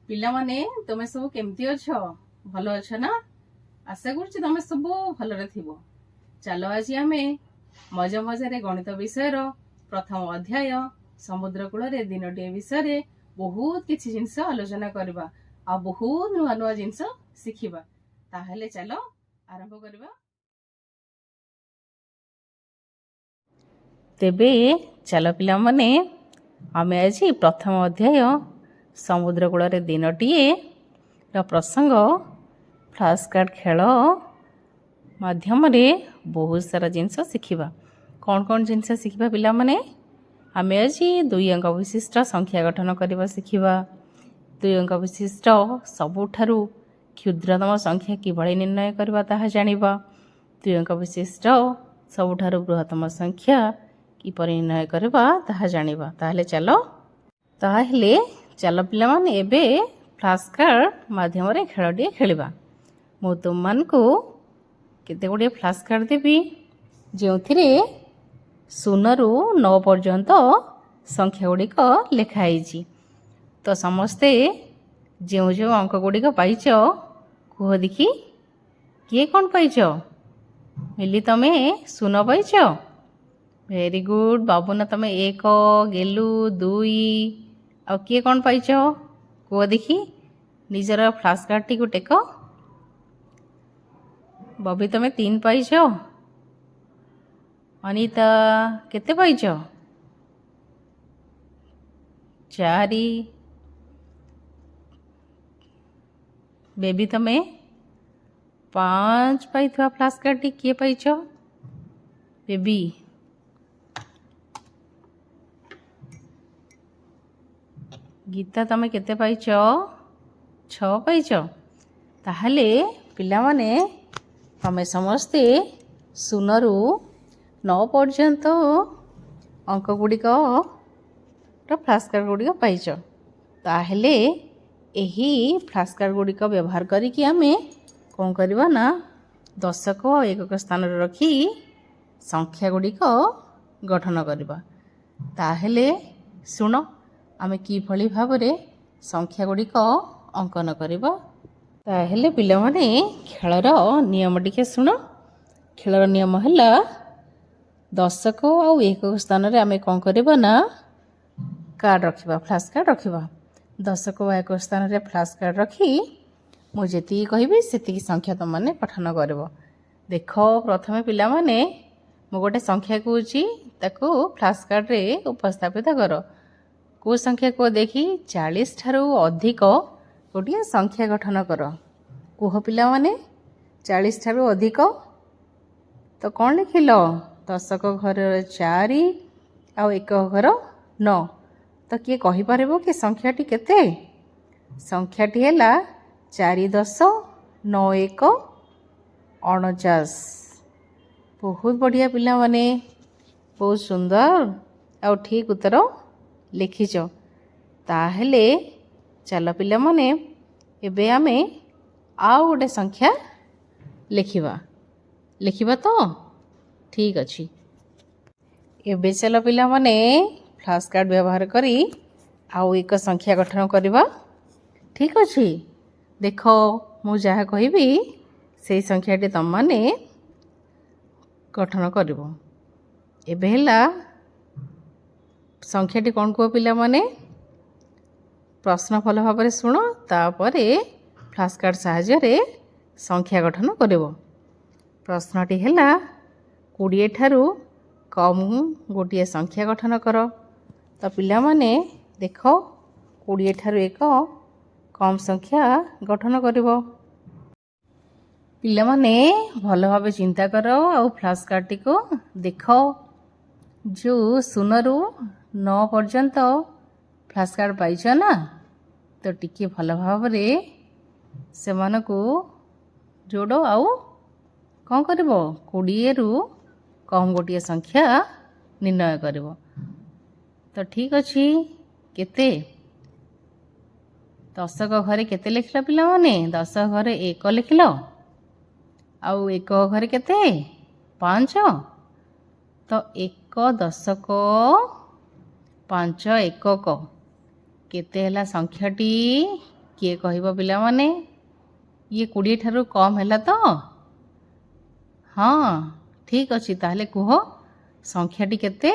ପିଲାମାନେ ତମେ ସବୁ କେମିତି ଅଛ? ଭଲ ଅଛ ନା? ଆଶା କରୁଛି ତମେ ସବୁ ଭଲରେ ଥିବ। ଚାଲ ଆଜି ଆମେ ମଜା ମଜାରେ ଗଣିତ ବିଷୟର ପ୍ରଥମ ଅଧ୍ୟାୟ ସମୁଦ୍ର କୂଳରେ ଦିନଟିଏ ବିଷୟରେ ବହୁତ କିଛି ଜିନିଷ ଆଲୋଚନା କରିବା ଆଉ ବହୁତ ନୂଆ ନୂଆ ଜିନିଷ ଶିଖିବା। ତାହେଲେ ଚାଲ ଆରମ୍ଭ କରିବା। ତେବେ ଚାଲ ପିଲାମାନେ ଆମେ ଆଜି ପ୍ରଥମ ଅଧ୍ୟାୟ ସମୁଦ୍ର କୂଳରେ ଦିନଟିଏ ର ପ୍ରସଙ୍ଗ ଫ୍ଲାସ୍ କାର୍ଡ଼ ଖେଳ ମାଧ୍ୟମରେ ବହୁତ ସାରା ଜିନିଷ ଶିଖିବା। କ'ଣ କ'ଣ ଜିନିଷ ଶିଖିବା ପିଲାମାନେ? ଆମେ ଆଜି 2 ଅଙ୍କ ବିଶିଷ୍ଟ ସଂଖ୍ୟା ଗଠନ କରିବା ଶିଖିବା। 2 ଅଙ୍କ ବିଶିଷ୍ଟ ସବୁଠାରୁ କ୍ଷୁଦ୍ରତମ ସଂଖ୍ୟା କିଭଳି ନିର୍ଣ୍ଣୟ କରିବା ତାହା ଜାଣିବା। 2 ଅଙ୍କ ବିଶିଷ୍ଟ ସବୁଠାରୁ ବୃହତ୍ତମ ସଂଖ୍ୟା କିପରି ନିର୍ଣ୍ଣୟ କରିବା ତାହା ଜାଣିବା। ତାହେଲେ ଚାଲ ପିଲାମାନେ ଏବେ ଫ୍ଲାସ୍ କାର୍ଡ଼ ମାଧ୍ୟମରେ ଖେଳଟିଏ ଖେଳିବା। ମୁଁ ତୁମମାନଙ୍କୁ କେତେ ଗୁଡ଼ିଏ ଫ୍ଲାସ୍ କାର୍ଡ଼ ଦେବି ଯେଉଁଥିରେ 0ରୁ 9 ପର୍ଯ୍ୟନ୍ତ ସଂଖ୍ୟା ଗୁଡ଼ିକ ଲେଖା ହେଇଛି। ତ ସମସ୍ତେ ଯେଉଁ ଯେଉଁ ଅଙ୍କ ଗୁଡ଼ିକ ପାଇଛ କୁହ ଦେଖି, କିଏ କ'ଣ ପାଇଛ? ମିଲି ତମେ 0 ପାଇଛ? Very good. ବାବୁନା ତମେ 1, ଗେଲୁ 2, ଆଉ କିଏ କ'ଣ ପାଇଛ କୁହ ଦେଖି? ନିଜର ଫ୍ଲାସ୍ କାର୍ଡ଼ଟିକୁ ଟେକ। ବବି ତମେ 3 ପାଇଛ? ଅନିତା କେତେ ପାଇଛ? 4। ବେବି ତମେ 5 ପାଇଥିବା ଫ୍ଲାସ୍ କାର୍ଡ଼ଟି କିଏ ପାଇଛ? ବେବି। ଗୀତା ତମେ କେତେ ପାଇଛ? 6 ପାଇଛ। ତାହେଲେ ପିଲାମାନେ ତମେ ସମସ୍ତେ 0ରୁ 9 ପର୍ଯ୍ୟନ୍ତ ଅଙ୍କ ଗୁଡ଼ିକର ଫ୍ଲାସ୍ କାର୍ଡ଼ ଗୁଡ଼ିକ ପାଇଛ। ତାହେଲେ ଏହି ଫ୍ଲାସ୍ କାର୍ଡ଼ ଗୁଡ଼ିକ ବ୍ୟବହାର କରିକି ଆମେ କ'ଣ କରିବା ନା ଦଶକ ଆଉ ଏକକ ସ୍ଥାନରେ ରଖି ସଂଖ୍ୟା ଗୁଡ଼ିକ ଗଠନ କରିବା। ତାହେଲେ ଶୁଣ, ଆମେ କିଭଳି ଭାବରେ ସଂଖ୍ୟା ଗୁଡ଼ିକ ଅଙ୍କନ କରିବା। ତାହେଲେ ପିଲାମାନେ ଖେଳର ନିୟମ ଟିକେ ଶୁଣ। ଖେଳର ନିୟମ ହେଲା ଦଶକ ଆଉ ଏକକ ସ୍ଥାନରେ ଆମେ କ'ଣ କରିବା ନା କାର୍ଡ଼ ରଖିବା, ଫ୍ଲାସ୍ କାର୍ଡ଼ ରଖିବା। ଦଶକ ଓ ଏକକ ସ୍ଥାନରେ ଫ୍ଲାସ୍ କାର୍ଡ଼ ରଖି ମୁଁ ଯେତିକି କହିବି ସେତିକି ସଂଖ୍ୟା ତୁମମାନେ ପଠନ କରିବ। ଦେଖ, ପ୍ରଥମେ ପିଲାମାନେ ମୁଁ ଗୋଟେ ସଂଖ୍ୟା କହୁଛି, ତାକୁ ଫ୍ଲାସ୍ କାର୍ଡ଼ରେ ଉପସ୍ଥାପିତ କର। କେଉଁ ସଂଖ୍ୟା କୁହ ଦେଖି? 40 ଠାରୁ ଅଧିକ ଗୋଟିଏ ସଂଖ୍ୟା ଗଠନ କର। କୁହ ପିଲାମାନେ, 40 ଠାରୁ ଅଧିକ। ତ କ'ଣ ଲେଖିଲ? ଦଶକ ଘରର 4 ଆଉ ଏକକ ଘର 9। ତ କିଏ କହିପାରିବ କି ସଂଖ୍ୟାଟି କେତେ? ସଂଖ୍ୟାଟି ହେଲା 4 10 9 1 49। ବହୁତ ବଢ଼ିଆ ପିଲାମାନେ, ବହୁତ ସୁନ୍ଦର ଆଉ ଠିକ୍ ଉତ୍ତର ଲେଖିଛ। ତାହେଲେ ଚାଲ ପିଲାମାନେ ଏବେ ଆମେ ଆଉ ଗୋଟେ ସଂଖ୍ୟା ଲେଖିବା ତ? ଠିକ୍ ଅଛି। ଏବେ ଚାଲ ପିଲାମାନେ ଫ୍ଲାସ୍ କାର୍ଡ଼ ବ୍ୟବହାର କରି ଆଉ ଏକ ସଂଖ୍ୟା ଗଠନ କରିବା। ଠିକ୍ ଅଛି। ଦେଖ, ମୁଁ ଯାହା କହିବି ସେଇ ସଂଖ୍ୟାଟି ତୁମମାନେ ଗଠନ କରିବ। ଏବେ ହେଲା ସଂଖ୍ୟାଟି କ'ଣ କୁହ ପିଲାମାନେ? ପ୍ରଶ୍ନ ଭଲ ଭାବରେ ଶୁଣ, ତାପରେ ଫ୍ଲାସ୍ କାର୍ଡ଼ ସାହାଯ୍ୟରେ ସଂଖ୍ୟା ଗଠନ କରିବ। ପ୍ରଶ୍ନଟି ହେଲା 20 ଠାରୁ କମ୍ ଗୋଟିଏ ସଂଖ୍ୟା ଗଠନ କର। ତ ପିଲାମାନେ ଦେଖ, 20 ଠାରୁ 1 କମ୍ ସଂଖ୍ୟା ଗଠନ କରିବ। ପିଲାମାନେ ଭଲ ଭାବେ ଚିନ୍ତା କର ଆଉ ଫ୍ଲାସ୍ କାର୍ଡ଼ଟିକୁ ଦେଖ। ଯେଉଁ 0ରୁ 9 ପର୍ଯ୍ୟନ୍ତ ଫ୍ଲାସ୍ କାର୍ଡ଼ ପାଇଛ ନା, ତ ଟିକିଏ ଭଲ ଭାବରେ ସେମାନଙ୍କୁ ଯୋଡ଼ ଆଉ କ'ଣ କରିବ? 20ରୁ କମ୍ ଗୋଟିଏ ସଂଖ୍ୟା ନିର୍ଣ୍ଣୟ କରିବ। ତ ଠିକ୍ ଅଛି। କେତେ? ଦଶକ ଘରେ କେତେ ଲେଖିଲ ପିଲାମାନେ? 10 ଘରେ 1 ଲେଖିଲ। ଆଉ ଏକକ ଘରେ କେତେ? 5। ତ 1 ଦଶକ 5 ଏକକ କେତେ ହେଲା ସଂଖ୍ୟାଟି? କିଏ କହିବ ପିଲାମାନେ? ଇଏ 20 ଠାରୁ କମ୍ ହେଲା ତ? ହଁ, ଠିକ୍ ଅଛି। ତାହେଲେ କୁହ ସଂଖ୍ୟାଟି କେତେ?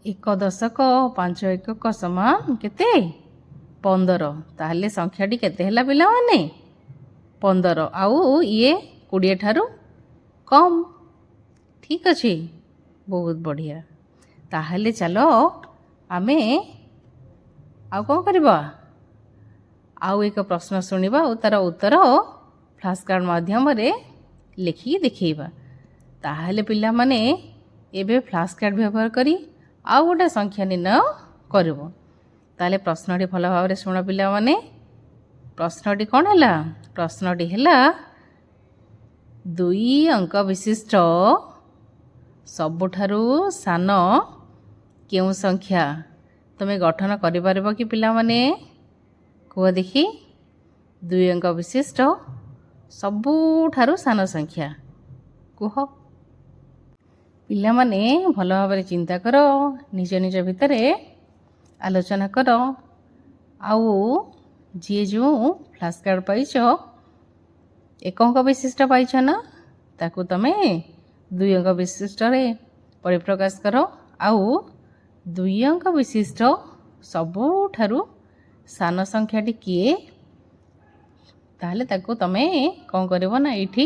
1 ଦଶକ 5 ଏକକ ସମାନ କେତେ? 15। ତାହେଲେ ସଂଖ୍ୟାଟି କେତେ ହେଲା ପିଲାମାନେ? 15। ଆଉ ଇଏ 20 ଠାରୁ କମ୍। ଠିକ୍ ଅଛି, ବହୁତ ବଢ଼ିଆ। ତାହେଲେ ଚାଲ ଆମେ ଆଉ କ'ଣ କରିବା? ଆଉ ଏକ ପ୍ରଶ୍ନ ଶୁଣିବା ଆଉ ତା'ର ଉତ୍ତର ଫ୍ଲାସ୍ କାର୍ଡ଼ ମାଧ୍ୟମରେ ଲେଖିକି ଦେଖେଇବା। ତାହେଲେ ପିଲାମାନେ ଏବେ ଫ୍ଲାସ୍ କାର୍ଡ଼ ବ୍ୟବହାର କରି ଆଉ ଗୋଟେ ସଂଖ୍ୟା ନିର୍ଣ୍ଣୟ କରିବ। ତାହେଲେ ପ୍ରଶ୍ନଟି ଭଲ ଭାବରେ ଶୁଣ ପିଲାମାନେ। ପ୍ରଶ୍ନଟି କ'ଣ ହେଲା? ପ୍ରଶ୍ନଟି ହେଲା 2 ଅଙ୍କ ବିଶିଷ୍ଟ ସବୁଠାରୁ ସାନ କେଉଁ ସଂଖ୍ୟା? ତୁମେ ଗଠନ କରିପାରିବ କି ପିଲାମାନେ? କୁହ ଦେଖି। 2 ଅଙ୍କ ବିଶିଷ୍ଟ ସବୁଠାରୁ ସାନ ସଂଖ୍ୟା କୁହ। ପିଲାମାନେ ଭଲ ଭାବରେ ଚିନ୍ତା କର, ନିଜ ନିଜ ଭିତରେ ଆଲୋଚନା କର। ଆଉ ଯିଏ ଯେଉଁ ଫ୍ଲାସ୍ କାର୍ଡ଼ ପାଇଛ, 1 ଅଙ୍କ ବିଶିଷ୍ଟ ପାଇଛ ନା, ତାକୁ ତୁମେ 2 ଅଙ୍କ ବିଶିଷ୍ଟରେ ପରିପ୍ରକାଶ କର। ଆଉ 2 ଅଙ୍କ ବିଶିଷ୍ଟ ସବୁଠାରୁ ସାନ ସଂଖ୍ୟାଟି କିଏ? ତାହେଲେ ତାକୁ ତୁମେ କ'ଣ କରିବ ନା, ଏଇଠି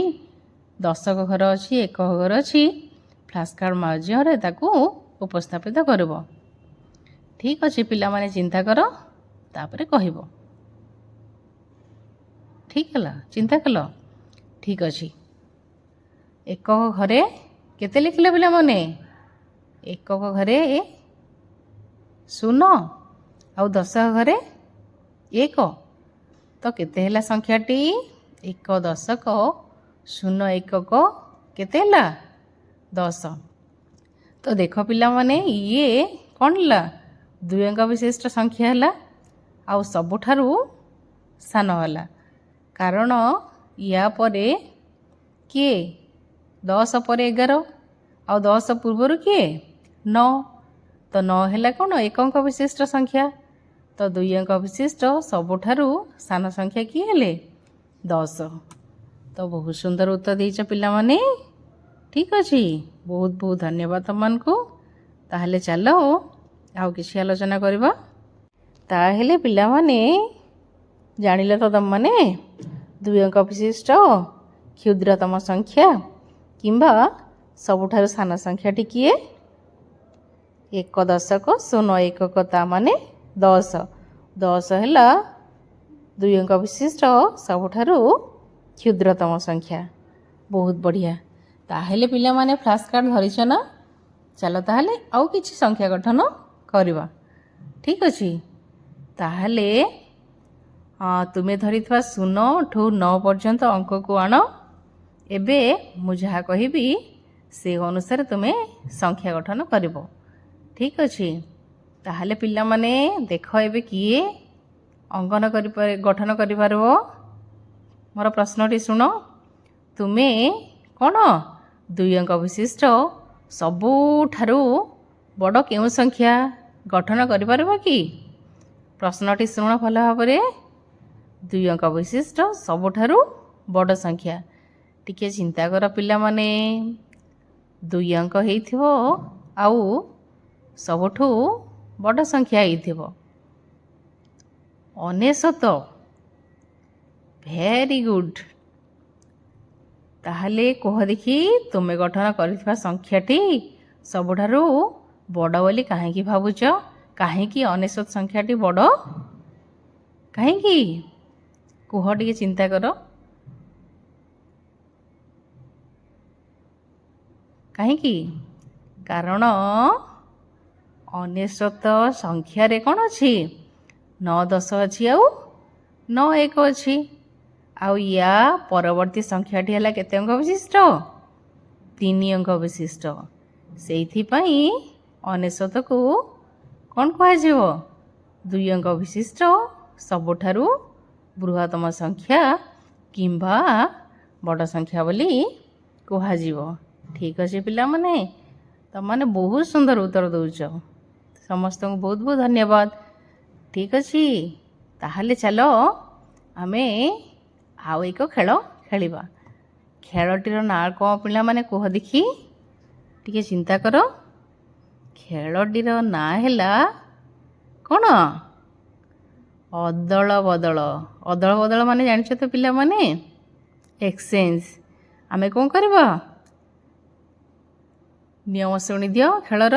ଦଶକ ଘର ଅଛି, ଏକକ ଘର ଅଛି, ଫ୍ଲାସ୍ କାର୍ଡ଼ ମାଧ୍ୟମରେ ତାକୁ ଉପସ୍ଥାପିତ କରିବ। ଠିକ୍ ଅଛି ପିଲାମାନେ, ଚିନ୍ତା କର, ତାପରେ କହିବ। ଠିକ୍ ହେଲା? ଚିନ୍ତା କଲ? ଠିକ୍ ଅଛି। ଏକକ ଘରେ କେତେ ଲେଖିଲେ ପିଲାମାନେ? ଏକକ ଘରେ 0 ଆଉ ଦଶକ ଘରେ 1। ତ କେତେ ହେଲା ସଂଖ୍ୟାଟି? 1 ଦଶକ 0 ଏକକ କେତେ ହେଲା? 10। ତ ଦେଖ ପିଲାମାନେ, ଇଏ କ'ଣ ହେଲା? 2 ଅଙ୍କ ବିଶିଷ୍ଟ ସଂଖ୍ୟା ହେଲା ଆଉ ସବୁଠାରୁ ସାନ ହେଲା। କାରଣ ୟା ପରେ କିଏ? 10 ପରେ 11 ଆଉ 10 ପୂର୍ବରୁ କିଏ? 9। ତ 9 ହେଲା କ'ଣ? 1 ଅଙ୍କ ବିଶିଷ୍ଟ ସଂଖ୍ୟା। ତ 2 ଅଙ୍କ ବିଶିଷ୍ଟ ସବୁଠାରୁ ସାନ ସଂଖ୍ୟା କିଏ ହେଲେ? 10। ତ ବହୁତ ସୁନ୍ଦର ଉତ୍ତର ଦେଇଛ ପିଲାମାନେ। ଠିକ୍ ଅଛି, ବହୁତ ବହୁତ ଧନ୍ୟବାଦ ତୁମମାନଙ୍କୁ। ତାହେଲେ ଚାଲ ଆଉ କିଛି ଆଲୋଚନା କରିବା। ତାହେଲେ ପିଲାମାନେ ଜାଣିଲ ତ ତୁମମାନେ 2 ଅଙ୍କ ବିଶିଷ୍ଟ କ୍ଷୁଦ୍ରତମ ସଂଖ୍ୟା କିମ୍ବା ସବୁଠାରୁ ସାନ ସଂଖ୍ୟାଟି କିଏ? 1 ଦଶକ 0 ଏକକ, ତା ମାନେ 10। 10 ହେଲା 2 ଅଙ୍କ ବିଶିଷ୍ଟ ସବୁଠାରୁ କ୍ଷୁଦ୍ରତମ ସଂଖ୍ୟା। ବହୁତ ବଢ଼ିଆ। ତାହେଲେ ପିଲାମାନେ ଫ୍ଲାସ୍ କାର୍ଡ଼ ଧରିଛ ନା? ଚାଲ ତାହେଲେ ଆଉ କିଛି ସଂଖ୍ୟା ଗଠନ କରିବା। ଠିକ୍ ଅଛି। ତାହେଲେ ତୁମେ ଧରିଥିବା 0 ଠୁ 9 ପର୍ଯ୍ୟନ୍ତ ଅଙ୍କକୁ ଆଣ। ଏବେ ମୁଁ ଯାହା କହିବି ସେ ଅନୁସାରେ ତୁମେ ସଂଖ୍ୟା ଗଠନ କରିବ। ଠିକ୍ ଅଛି। ତାହେଲେ ପିଲାମାନେ ଦେଖ, ଏବେ କିଏ ଗଠନ କରିପାରିବ? ମୋର ପ୍ରଶ୍ନଟି ଶୁଣ। ତୁମେ କ'ଣ 2 ଅଙ୍କ ବିଶିଷ୍ଟ ସବୁଠାରୁ ବଡ଼ କେଉଁ ସଂଖ୍ୟା ଗଠନ କରିପାରିବ କି? ପ୍ରଶ୍ନଟି ଶୁଣ ଭଲ ଭାବରେ। 2 ଅଙ୍କ ବିଶିଷ୍ଟ ସବୁଠାରୁ ବଡ଼ ସଂଖ୍ୟା। ଟିକେ ଚିନ୍ତା କର ପିଲାମାନେ। 2 ଅଙ୍କ ହେଇଥିବ ଆଉ ସବୁଠୁ ବଡ଼ ସଂଖ୍ୟା ହେଇଥିବ 99। Very good. ତାହେଲେ କୁହ ଦେଖି, ତୁମେ ଗଠନ କରିଥିବା ସଂଖ୍ୟାଟି ସବୁଠାରୁ ବଡ଼ ବୋଲି କାହିଁକି ଭାବୁଛ? କାହିଁକି 99 ସଂଖ୍ୟାଟି ବଡ଼? କାହିଁକି? କୁହ, ଟିକେ ଚିନ୍ତା କର। କାହିଁକି? କାରଣ 99 ସଂଖ୍ୟାରେ କ'ଣ ଅଛି? 9 10 ଅଛି ଆଉ 9 1 ଅଛି। ଆଉ ୟା ପରବର୍ତ୍ତୀ ସଂଖ୍ୟାଟି ହେଲା କେତେ ଅଙ୍କ ବିଶିଷ୍ଟ? 3 ଅଙ୍କ ବିଶିଷ୍ଟ। ସେଇଥିପାଇଁ 99କୁ କ'ଣ କୁହାଯିବ? 2 ଅଙ୍କ ବିଶିଷ୍ଟ ସବୁଠାରୁ ବୃହତ୍ତମ ସଂଖ୍ୟା କିମ୍ବା ବଡ଼ ସଂଖ୍ୟା ବୋଲି କୁହାଯିବ। ଠିକ୍ ଅଛି ପିଲାମାନେ, ତୁମମାନେ ବହୁତ ସୁନ୍ଦର ଉତ୍ତର ଦେଉଛ। ସମସ୍ତଙ୍କୁ ବହୁତ ବହୁତ ଧନ୍ୟବାଦ। ଠିକ୍ ଅଛି, ତାହେଲେ ଚାଲ ଆମେ ଆଉ ଏକ ଖେଳ ଖେଳିବା। ଖେଳଟିର ନାଁ କ'ଣ ପିଲାମାନେ କୁହ ଦେଖି, ଟିକେ ଚିନ୍ତା କର। ଖେଳଟିର ନାଁ ହେଲା କ'ଣ? ଅଦଳ ବଦଳ। ଅଦଳ ବଦଳ ମାନେ ଜାଣିଛ ତ ପିଲାମାନେ? ଏକ୍ସଚେଞ୍ଜ। ଆମେ କ'ଣ କରିବା? ନିୟମ ଶୁଣିଦିଅ ଖେଳର।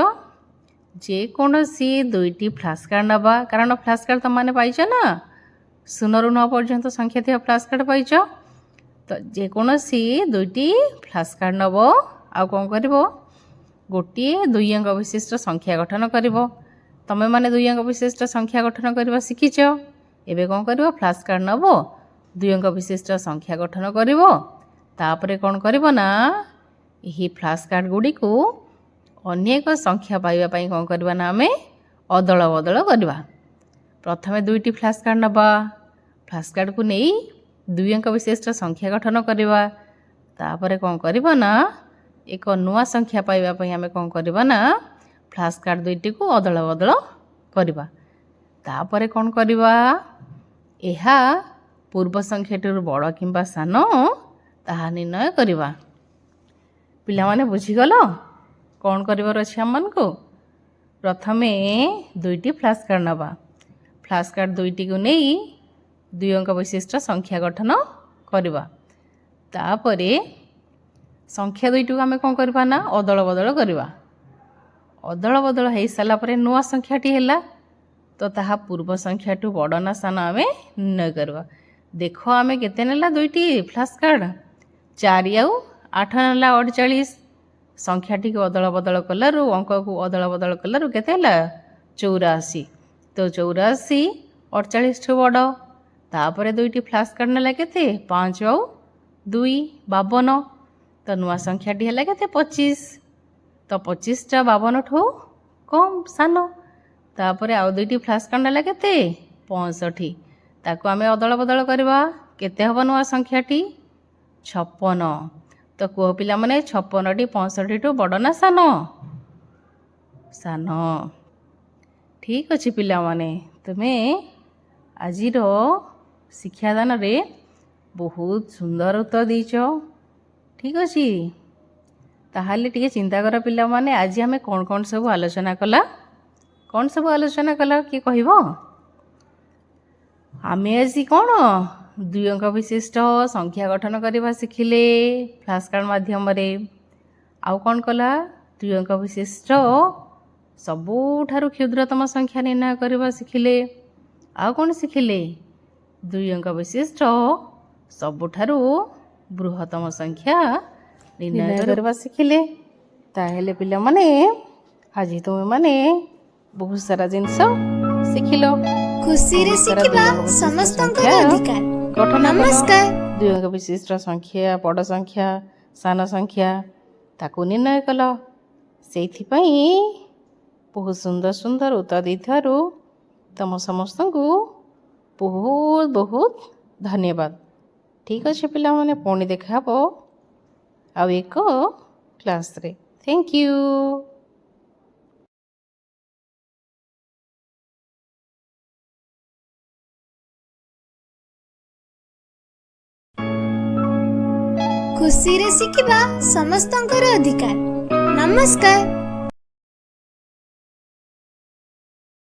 ଯେକୌଣସି 2ଟି ଫ୍ଲାସ୍ କାର୍ଡ଼ ନେବା, କାରଣ ଫ୍ଲାସ୍ କାର୍ଡ଼ ତୁମମାନେ ପାଇଛ ନା, 0ରୁ 9 ପର୍ଯ୍ୟନ୍ତ ସଂଖ୍ୟା ଥିବା ଫ୍ଲାସ୍ କାର୍ଡ଼ ପାଇଛ। ତ ଯେକୌଣସି 2ଟି ଫ୍ଲାସ୍ କାର୍ଡ଼ ନେବ, ଆଉ କ'ଣ କରିବ? ଗୋଟିଏ 2 ଅଙ୍କ ବିଶିଷ୍ଟ ସଂଖ୍ୟା ଗଠନ କରିବ। ତୁମେମାନେ 2 ଅଙ୍କ ବିଶିଷ୍ଟ ସଂଖ୍ୟା ଗଠନ କରିବା ଶିଖିଛ। ଏବେ କ'ଣ କରିବ? ଫ୍ଲାସ୍ କାର୍ଡ଼ ନେବ, 2 ଅଙ୍କ ବିଶିଷ୍ଟ ସଂଖ୍ୟା ଗଠନ କରିବ। ତାପରେ କ'ଣ କରିବ ନା, ଏହି ଫ୍ଲାସ୍ କାର୍ଡ଼ ଗୁଡ଼ିକୁ ଅନେକ ସଂଖ୍ୟା ପାଇବା ପାଇଁ କ'ଣ କରିବା ନା, ଆମେ ଅଦଳ ବଦଳ କରିବା। ପ୍ରଥମେ 2ଟି ଫ୍ଲାସ୍ କାର୍ଡ଼ ନେବା, ଫ୍ଲାସ୍ କାର୍ଡ଼କୁ ନେଇ 2 ଅଙ୍କ ବିଶିଷ୍ଟ ସଂଖ୍ୟା ଗଠନ କରିବା। ତାପରେ କ'ଣ କରିବା ନା, ଏକ ନୂଆ ସଂଖ୍ୟା ପାଇବା ପାଇଁ ଆମେ କ'ଣ କରିବା ନା, ଫ୍ଲାସ୍ କାର୍ଡ଼ 2ଟିକୁ ଅଦଳ ବଦଳ କରିବା। ତାପରେ କ'ଣ କରିବା? ଏହା ପୂର୍ବ ସଂଖ୍ୟାଟିରୁ ବଡ଼ କିମ୍ବା ସାନ ତାହା ନିର୍ଣ୍ଣୟ କରିବା। ପିଲାମାନେ ବୁଝିଗଲ କ'ଣ କରିବାର ଅଛି ଆମମାନଙ୍କୁ? ପ୍ରଥମେ 2ଟି ଫ୍ଲାସ୍ କାର୍ଡ଼ ନେବା, ଫ୍ଲାସ୍ କାର୍ଡ଼ 2ଟିକୁ ନେଇ 2 ଅଙ୍କ ବିଶିଷ୍ଟ ସଂଖ୍ୟା ଗଠନ କରିବା। ତାପରେ ସଂଖ୍ୟା 2ଟିକୁ ଆମେ କ'ଣ କରିବା ନା, ଅଦଳ ବଦଳ କରିବା। ଅଦଳ ବଦଳ ହୋଇସାରିଲା ପରେ ନୂଆ ସଂଖ୍ୟାଟି ହେଲା, ତ ତାହା ପୂର୍ବ ସଂଖ୍ୟାଠୁ ବଡ଼ ନା ସାନ ଆମେ ନିର୍ଣ୍ଣୟ କରିବା। ଦେଖ ଆମେ କେତେ ନେଲା 2ଟି ଫ୍ଲାସ୍ କାର୍ଡ଼? 4 ଆଉ 8 ନେଲା 48। ସଂଖ୍ୟାଟିକୁ ଅଦଳ ବଦଳ କଲାରୁ, ଅଙ୍କକୁ ଅଦଳ ବଦଳ କଲାରୁ କେତେ ହେଲା? 84। ତ 84 48ଠୁ ବଡ଼। ତାପରେ 2ଟି ଫ୍ଲାସ୍ କାର୍ଡ଼ ନେଲା କେତେ? 5 ଆଉ 2 52। ତ ନୂଆ ସଂଖ୍ୟାଟି ହେଲା କେତେ? 25। ତ 25ଟା 52ଠୁ କମ୍ ସାନ। ତାପରେ ଆଉ 2ଟି ଫ୍ଲାସ୍ କାର୍ଡ଼ ନେଲା କେତେ? 65। ତାକୁ ଆମେ ଅଦଳ ବଦଳ କରିବା। କେତେ ହେବ ନୂଆ ସଂଖ୍ୟାଟି? 56। ତ କୁହ ପିଲାମାନେ, 56ଟି 65ଠୁ ବଡ଼ ନା ସାନ? ସାନ। ଠିକ୍ ଅଛି ପିଲାମାନେ, ତୁମେ ଆଜିର ଶିକ୍ଷାଦାନରେ ବହୁତ ସୁନ୍ଦର ଉତ୍ତର ଦେଇଛ। ଠିକ୍ ଅଛି। ତାହେଲେ ଟିକେ ଚିନ୍ତା କର ପିଲାମାନେ, ଆଜି ଆମେ କ'ଣ କ'ଣ ସବୁ ଆଲୋଚନା କଲା? କ'ଣ ସବୁ ଆଲୋଚନା କଲା କିଏ କହିବ? ଆମେ ଆଜି କ'ଣ 2 ଅଙ୍କ ବିଶିଷ୍ଟ ସଂଖ୍ୟା ଗଠନ କରିବା ଶିଖିଲେ ଫ୍ଲାସ୍ କାର୍ଡ଼ ମାଧ୍ୟମରେ। ଆଉ କ'ଣ କଲା? 2 ଅଙ୍କ ବିଶିଷ୍ଟ ସବୁଠାରୁ କ୍ଷୁଦ୍ରତମ ସଂଖ୍ୟା ନିର୍ଣ୍ଣୟ କରିବା ଶିଖିଲେ। ଆଉ କ'ଣ ଶିଖିଲେ? 2 ଅଙ୍କ ବିଶିଷ୍ଟ ସବୁଠାରୁ ବୃହତ୍ତମ ସଂଖ୍ୟା ନିର୍ଣ୍ଣୟ କରିବା ଶିଖିଲେ। ତାହେଲେ ପିଲାମାନେ, ଆଜି ତୁମେମାନେ ବହୁତ ସାରା ଜିନିଷ ଶିଖିଲ। ଖୁସିରେ ଶିଖିବା ସମସ୍ତଙ୍କର ଅଧିକାର। ନମସ୍କାର। 2 ଅଙ୍କ ବିଶିଷ୍ଟ ସଂଖ୍ୟା, ବଡ଼ ସଂଖ୍ୟା, ସାନ ସଂଖ୍ୟା ତାକୁ ନିର୍ଣ୍ଣୟ କଲ। ସେଇଥିପାଇଁ ବହୁତ ସୁନ୍ଦର ସୁନ୍ଦର ଉତ୍ତର ଦେଇଥିବାରୁ ତୁମ ସମସ୍ତଙ୍କୁ ବହୁତ ବହୁତ ଧନ୍ୟବାଦ। ଠିକ୍ ଅଛି ପିଲାମାନେ, ପୁଣି ଦେଖା ହେବ ଆଉ ଏକ କ୍ଲାସ୍ରେ। Thank you. ଖୁସିରେ ଶିଖିବା ସମସ୍ତଙ୍କର ଅଧିକାର। ନମସ୍କାର।